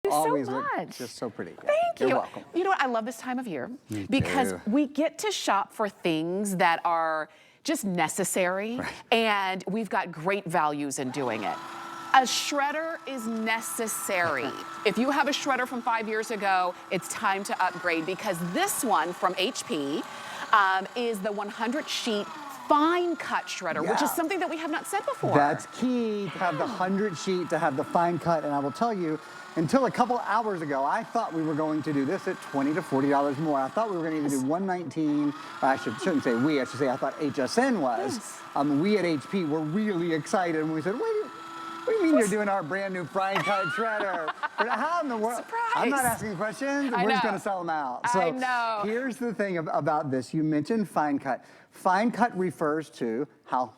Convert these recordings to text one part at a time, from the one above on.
you Always so look much. just so pretty. Yeah. Thank you. You're welcome. You know what? I love this time of year Me because too. we get to shop for things that are just necessary, Right. and we've got great values in doing it. A shredder is necessary. If you have a shredder from 5 years ago, it's time to upgrade because this one from HP is the 100-sheet fine cut shredder, which is something that we have not said before. That's key, to have the 100-sheet, to have the fine cut, and I will tell you, until a couple hours ago, I thought we were going to do this at $20 to $40 more. I thought we were going to do 119. I shouldn't say we, I should say I thought HSN was. Yes. We at HP were really excited, and we said, what do you mean you're doing our brand new fine cut shredder? How in the world? Surprise. I'm not asking questions. I We're just know. going to sell them out. I So know. here's the thing about this. You mentioned fine cut. Fine cut refers to how,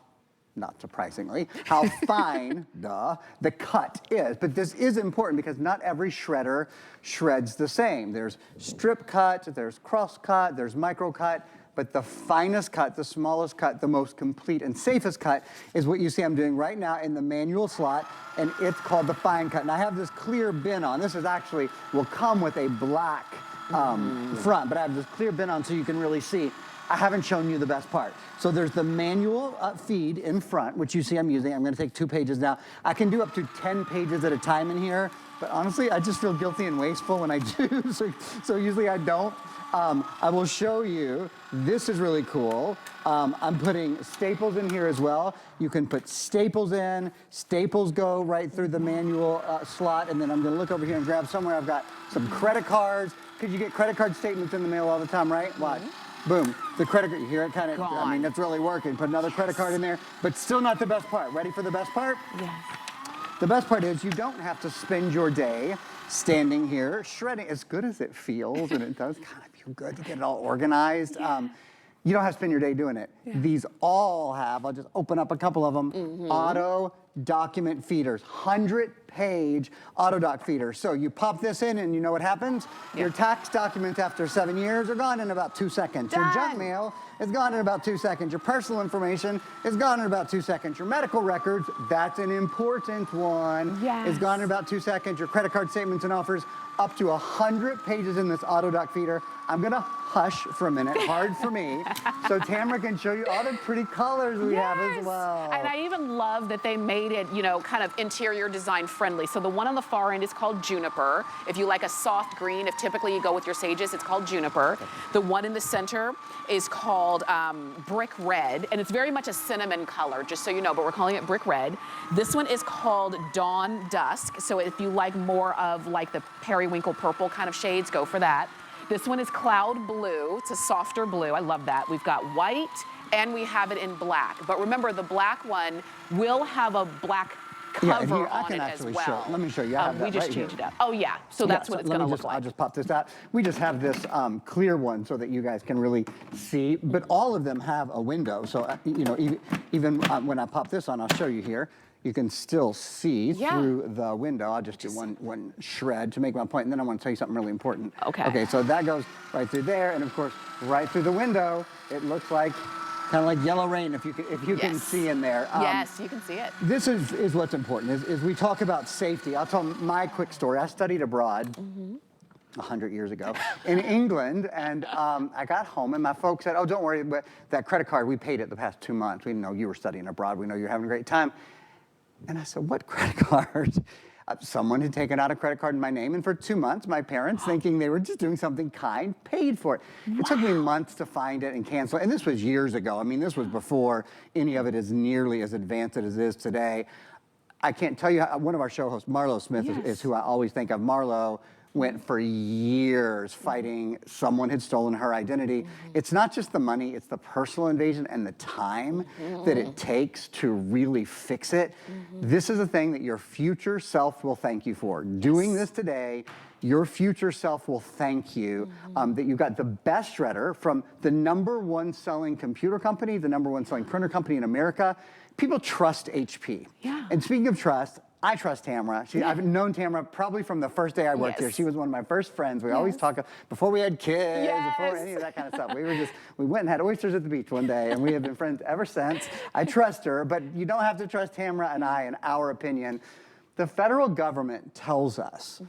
not surprisingly, how fine, the cut is. But this is important because not every shredder shreds the same. There's strip cut, there's cross cut, there's micro cut. But the finest cut, the smallest cut, the most complete and safest cut is what you see I'm doing right now in the manual slot, and it's called the fine cut. And I have this clear bin on. This is actually, will come with a black front, but I have this clear bin on so you can really see. I haven't shown you the best part. So there's the manual feed in front, which you see I'm using. I'm gonna take 2 pages now. I can do up to 10 pages at a time in here, but honestly, I just feel guilty and wasteful when I do, so usually I don't. I will show you, this is really cool. I'm putting staples in here as well. You can put staples in, staples go right through the manual slot, and then I'm gonna look over here and grab somewhere. I've got some credit cards, because you get credit card statements in the mail all the time, right? Watch. Boom, the credit card, you hear it kind of, I mean, it's really working. Put another credit card in there, but still not the best part. Ready for the best part? Yes. The best part is you don't have to spend your day standing here shredding. As good as it feels, and it does kind of feel good to get it all organized, you don't have to spend your day doing it. These all have, I'll just open up a couple of them, auto document feeders, 100-page auto doc feeder. So you pop this in and you know what happens? Your tax documents after 7 years are gone in about 2 seconds. Your junk mail is gone in about 2 seconds. Your personal information is gone in about 2 seconds. Your medical records, that's an important one, is gone in about 2 seconds. Your credit card statements and offers, up to 100 pages in this auto doc feeder. I'm gonna hush for a minute, hard for me, so Tamara can show you all the pretty colors we have as well. And I even love that they made it, you know, kind of interior design friendly. So the one on the far end is called Juniper. If you like a soft green, if typically you go with your sages, it's called Juniper. The one in the center is called Brick Red, and it's very much a cinnamon color, just so you know, but we're calling it Brick Red. This one is called Dawn Dusk, so if you like more of like the periwinkle purple kind of shades, go for that. This one is Cloud Blue. It's a softer blue. I love that. We've got white, and we have it in black. But remember, the black one will have a black cover on it as well. Let me show you. I have that we just right changed here. it up. Oh, yeah. So that's what it's going to look like. I'll just pop this out. We just have this clear one so that you guys can really see. But all of them have a window. So, you know, even when I pop this on, I'll show you here. You can still see through the window. I'll just do one shred to make my point, and then I want to tell you something really important. Okay. Okay, so that goes right through there, and of course, right through the window, it looks like kind of like yellow rain, if you can see in there. Yes, you can see it. This is what's important, is we talk about safety. I'll tell my quick story. I studied abroad 100 years ago in England, and I got home, and my folks said, oh, don't worry, but that credit card, we paid it the past 2 months. We know you were studying abroad. We know you're having a great time. And I said, what credit card? Someone had taken out a credit card in my name, and for 2 months, my parents, thinking they were just doing something kind, paid for it. It took me months to find it and cancel it, and this was years ago. I mean, this was before any of it is nearly as advanced as it is today. I can't tell you, one of our show hosts, Marlo Smith, is who I always think of. Marlo went for years fighting someone had stolen her identity. It's not just the money, it's the personal invasion and the time that it takes to really fix it. This is a thing that your future self will thank you for. Doing this today, your future self will thank you that you got the best shredder from the #1 selling computer company, the #1 selling printer company in America. People trust HP. And speaking of trust, I trust Tamara. I've known Tamara probably from the first day I worked here. She was one of my first friends. We always talk before we had kids, before any of that kind of stuff. We went and had oysters at the beach one day, and we have been friends ever since. I trust her, but you don't have to trust Tamara and I in our opinion. The federal government tells us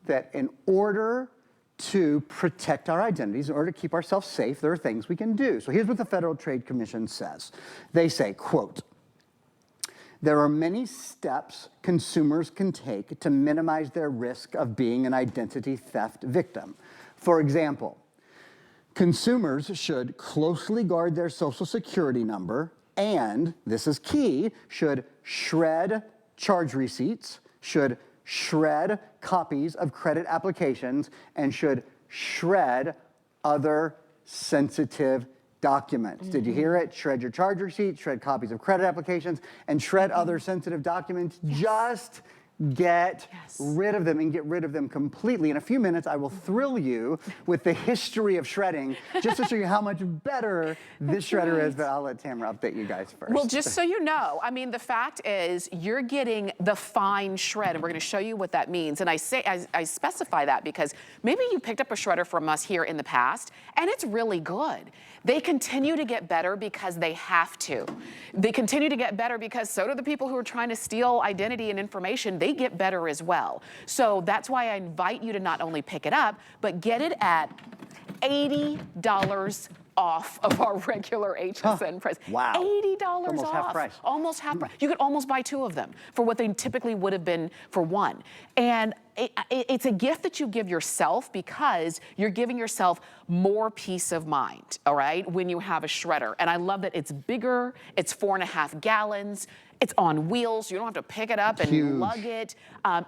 that in order to protect our identities, in order to keep ourselves safe, there are things we can do. So here's what the Federal Trade Commission says. They say, quote, "There are many steps consumers can take to minimize their risk of being an identity theft victim. For example, consumers should closely guard their social security number and, this is key, should shred charge receipts, should shred copies of credit applications, and should shred other sensitive documents." Did you hear it? Shred your charge receipts, shred copies of credit applications, and shred other sensitive documents. Just get rid of them and get rid of them completely. In a few minutes, I will thrill you with the history of shredding just to show you how much better this shredder is, but I'll let Tamara update you guys first. Well, just so you know, I mean, the fact is you're getting the fine shred, and we're gonna show you what that means. And I specify that because maybe you picked up a shredder from us here in the past, and it's really good. They continue to get better because they have to. They continue to get better because so do the people who are trying to steal identity and information. They get better as well. So that's why I invite you to not only pick it up, but get it at $80 off of our regular HSN price. Wow. $80 almost off. half price. Almost half price. You could almost buy 2 of them for what they typically would have been for 1. And it's a gift that you give yourself because you're giving yourself more peace of mind, all right, when you have a shredder. And I love that it's bigger, it's 4.5 gallons, it's on wheels, you don't have to pick it up and lug it.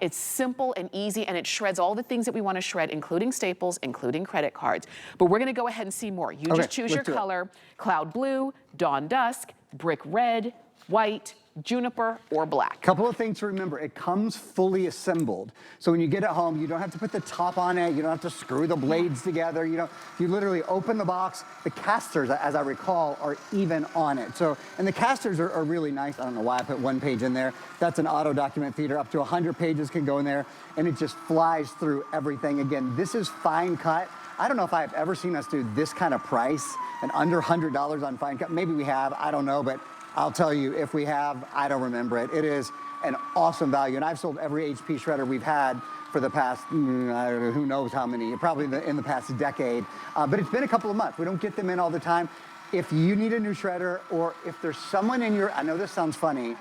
It's simple and easy, and it shreds all the things that we want to shred, including staples, including credit cards. But we're going to go ahead and see more. You just choose your color: cloud blue, dawn dusk, brick red, white, juniper, or black. Couple of things to remember. It comes fully assembled. So when you get it home, you don't have to put the top on it. You don't have to screw the blades together. You literally open the box. The casters, as I recall, are even on it. So, and the casters are really nice. I don't know why I put 1 page in there. That's an auto document feeder. Up to 100 pages can go in there, and it just flies through everything. Again, this is fine cut. I don't know if I've ever seen us do this kind of price and under $100 on fine cut. Maybe we have, I don't know, but I'll tell you, if we have, I don't remember it. It is an awesome value, and I've sold every HP shredder we've had for the past, I don't know, who knows how many, probably in the past decade. But it's been a couple of months. We don't get them in all the time. If you need a new shredder, or if there's someone in your, I know this sounds funny,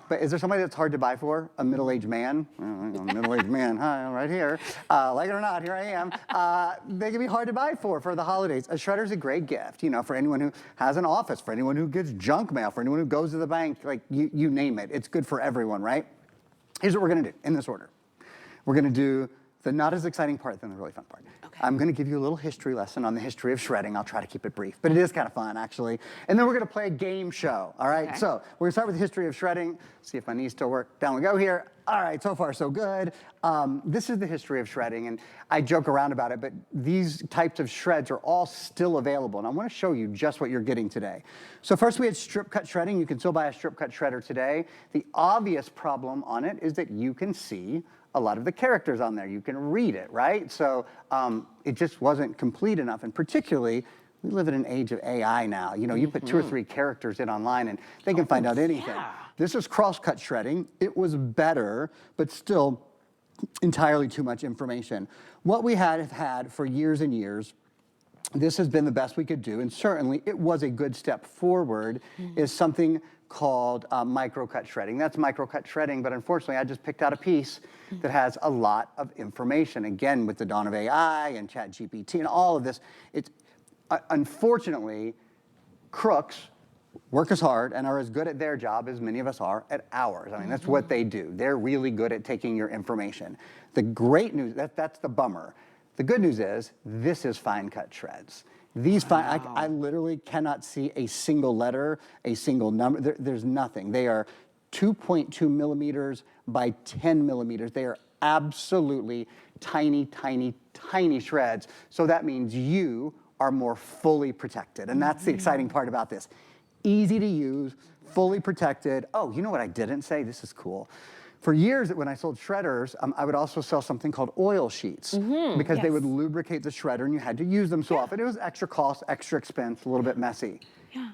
but is there somebody that's hard to buy for? A middle-aged man? I'm a middle-aged man, hi, right here. Like it or not, here I am. They can be hard to buy for the holidays. A shredder's a great gift, for anyone who has an office, for anyone who gets junk mail, for anyone who goes to the bank, like you name it. It's good for everyone, right? Here's what we're gonna do, in this order. We're gonna do the not as exciting part than the really fun part. Okay. I'm gonna give you a little history lesson on the history of shredding. I'll try to keep it brief, but it is kind of fun, actually. And then we're gonna play a game show, all right? Okay. So we're gonna start with the history of shredding, see if my knees still work. Down we go here. All right, so far so good. This is the history of shredding, and I joke around about it, but these types of shreds are all still available, and I wanna show you just what you're getting today. So first we had strip cut shredding. You can still buy a strip cut shredder today. The obvious problem on it is that you can see a lot of the characters on there. You can read it, right? So it just wasn't complete enough, and particularly, we live in an age of AI now. You put 2 or 3 characters in online and they can find out anything. Yeah. This is cross-cut shredding. It was better, but still entirely too much information. What we have had for years and years, this has been the best we could do, and certainly it was a good step forward, is something called micro-cut shredding. That's micro-cut shredding, but unfortunately I just picked out a piece that has a lot of information. Again, with the dawn of AI and ChatGPT and all of this, it's unfortunately, crooks work as hard and are as good at their job as many of us are at ours. I mean, that's what they do. They're really good at taking your information. The great news, that's the bummer. The good news is, this is fine cut shreds. These fine, I literally cannot see a single letter, a single number. There's nothing. They are 2.2 millimeters by 10 millimeters. They are absolutely tiny, tiny, tiny shreds. So that means you are more fully protected. And that's the exciting part about this. Easy to use, fully protected. Oh, you know what I didn't say? This is cool. For years, when I sold shredders, I would also sell something called oil sheets, because they would lubricate the shredder and you had to use them so often. It was extra cost, extra expense, a little bit messy.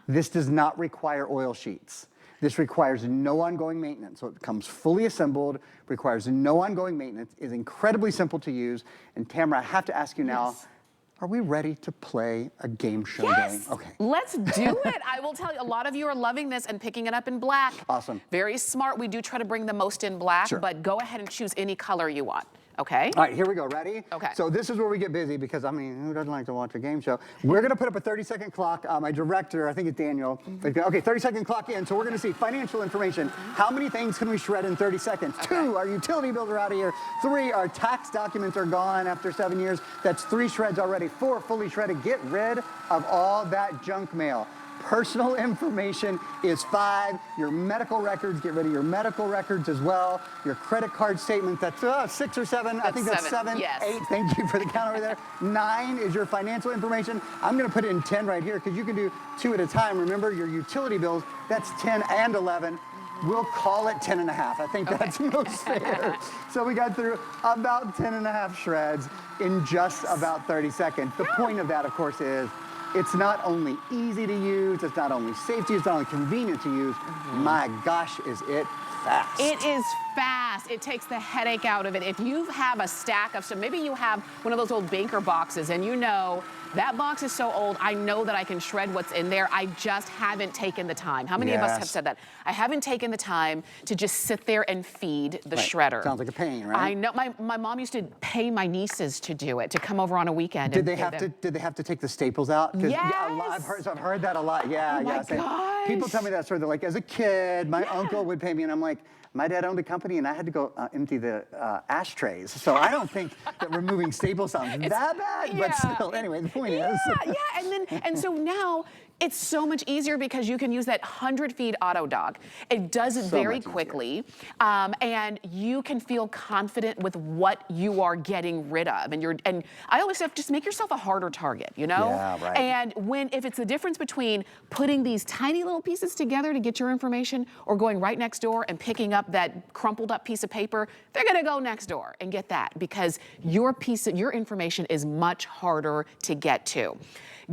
This does not require oil sheets. This requires no ongoing maintenance. So it comes fully assembled, requires no ongoing maintenance, is incredibly simple to use. And Tamara, I have to ask you now, are we ready to play a game show game? Okay. Let's do it. I will tell you, a lot of you are loving this and picking it up in black. Awesome. Very smart. We do try to bring the most in black, but go ahead and choose any color you want. Okay. All right, here we go. Ready? Okay. So this is where we get busy because, I mean, who doesn't like to watch a game show? We're going to put up a 30-second clock. My director, I think it's Daniel. Okay, 30-second clock in. So we're going to see financial information. How many things can we shred in 30 seconds? 2, our utility bills are out of here. 3, our tax documents are gone after 7 years. That's 3 shreds already. 4, fully shredded. Get rid of all that junk mail. Personal information is 5. Your medical records, get rid of your medical records as well. Your credit card statement, that's 6 or 7. I think that's 7. Yes. 8, thank you for the count over there. 9 is your financial information. I'm gonna put it in 10 right here because you can do 2 at a time. Remember your utility bills, that's 10 and 11. We'll call it 10 and a half. I think that's most fair. So we got through about 10 and a half shreds in just about 30 seconds. The point of that, of course, is it's not only easy to use, it's not only safety, it's not only convenient to use. My gosh, is it fast. It is fast. It takes the headache out of it. If you have a stack of stuff, maybe you have one of those old banker boxes and you know, that box is so old, I know that I can shred what's in there. I just haven't taken the time. How many of us have said that? I haven't taken the time to just sit there and feed the shredder. Sounds like a pain, right? I know. My mom used to pay my nieces to do it, to come over on a weekend. Did they have to take the staples out? Yes. I've heard that a lot. Yeah, oh my gosh. People tell me that story. They're like, as a kid, my uncle would pay me, and I'm like, my dad owned a company, and I had to go empty the ashtrays. So I don't think that removing staples sounds that bad, but still, anyway, the point is. And so now it's so much easier because you can use that 100-feed auto dog. It does it very quickly, and you can feel confident with what you are getting rid of. And I always say, just make yourself a harder target, you know? Yeah, right. And if it's the difference between putting these tiny little pieces together to get your information or going right next door and picking up that crumpled up piece of paper, they're gonna go next door and get that because your information is much harder to get to.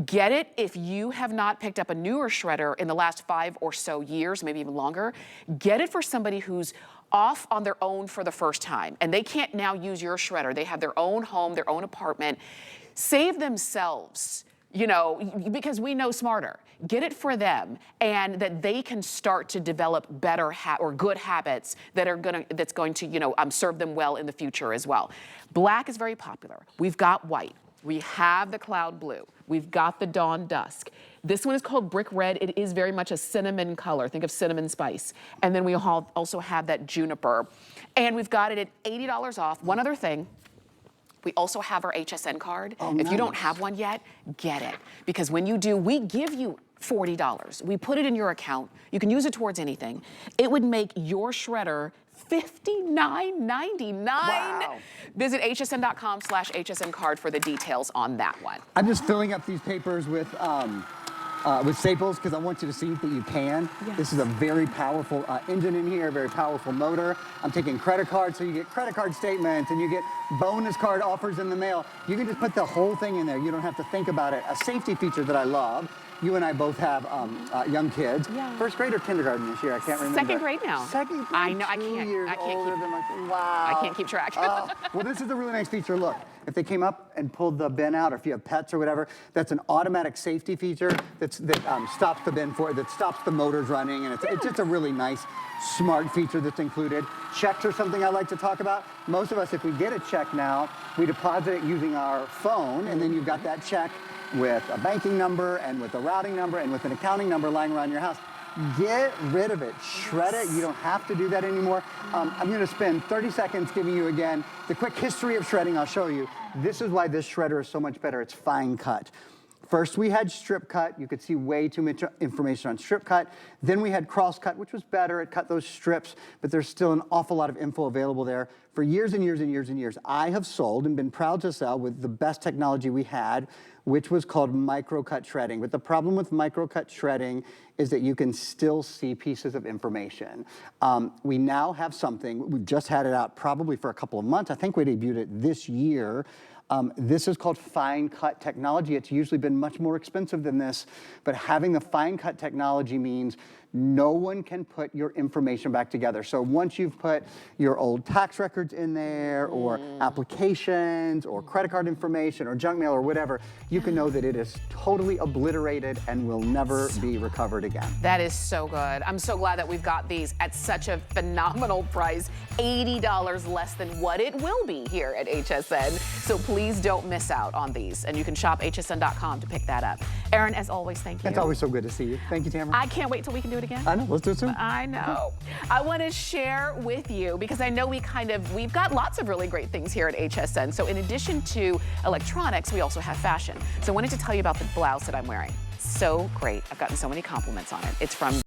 Get it if you have not picked up a newer shredder in the last 5 or so years, maybe even longer. Get it for somebody who's off on their own for the first time and they can't now use your shredder. They have their own home, their own apartment. Save themselves, you know, because we know smarter. Get it for them and that they can start to develop better or good habits that's going to, you know, serve them well in the future as well. Black is very popular. We've got white. We have the cloud blue. We've got the dawn dusk. This one is called brick red. It is very much a cinnamon color. Think of cinnamon spice. And then we also have that juniper. And we've got it at $80 off. One other thing, we also have our HSN card. If you don't have one yet, get it. Because when you do, we give you $40. We put it in your account. You can use it towards anything. It would make your shredder $59.99. Wow. Visit hsn.com/HSN card for the details on that one. I'm just filling up these papers with staples because I want you to see that you can. Yes. This is a very powerful engine in here, very powerful motor. I'm taking credit cards, so you get credit card statements and you get bonus card offers in the mail. You can just put the whole thing in there. You don't have to think about it. A safety feature that I love. You and I both have young kids. Yeah. First grade or kindergarten this year? I can't remember. Second grade now. Second grade. I know. I 2 can't. years I can't older keep. than my, wow. I can't keep track. Well, this is a really nice feature. Look, if they came up and pulled the bin out, or if you have pets or whatever, that's an automatic safety feature that stops the bin that stops the motors running, and it's just a really nice, smart feature that's included. Checks are something I like to talk about. Most of us, if we get a check now, we deposit it using our phone, and then you've got that check with a banking number and with a routing number and with an accounting number lying around your house. Get rid of it, shred it. You don't have to do that anymore. I'm gonna spend 30 seconds giving you again the quick history of shredding. I'll show you. This is why this shredder is so much better. It's fine cut. First, we had strip cut. You could see way too much information on strip cut. Then we had cross cut, which was better. It cut those strips, but there's still an awful lot of info available there. For years and years and years and years, I have sold and been proud to sell with the best technology we had which was called micro-cut shredding. But the problem with micro-cut shredding is that you can still see pieces of information. We now have something, we've just had it out probably for a couple of months. I think we debuted it this year. This is called fine cut technology. It's usually been much more expensive than this, but having the fine cut technology means no one can put your information back together. So once you've put your old tax records in there, or applications, or credit card information, or junk mail, or whatever, you can know that it is totally obliterated and will never be recovered again. That is so good. I'm so glad that we've got these at such a phenomenal price, $80 less than what it will be here at HSN. So please don't miss out on these. And you can shop hsn.com to pick that up. Aaron, as always, thank you. It's always so good to see you. Thank you, Tamara. I can't wait till we can do it again. I know, let's do it soon. I know. I want to share with you, because I know we've got lots of really great things here at HSN. So in addition to electronics, we also have fashion. So I wanted to tell you about the blouse that I'm wearing. So great. I've gotten so many compliments on it. It's from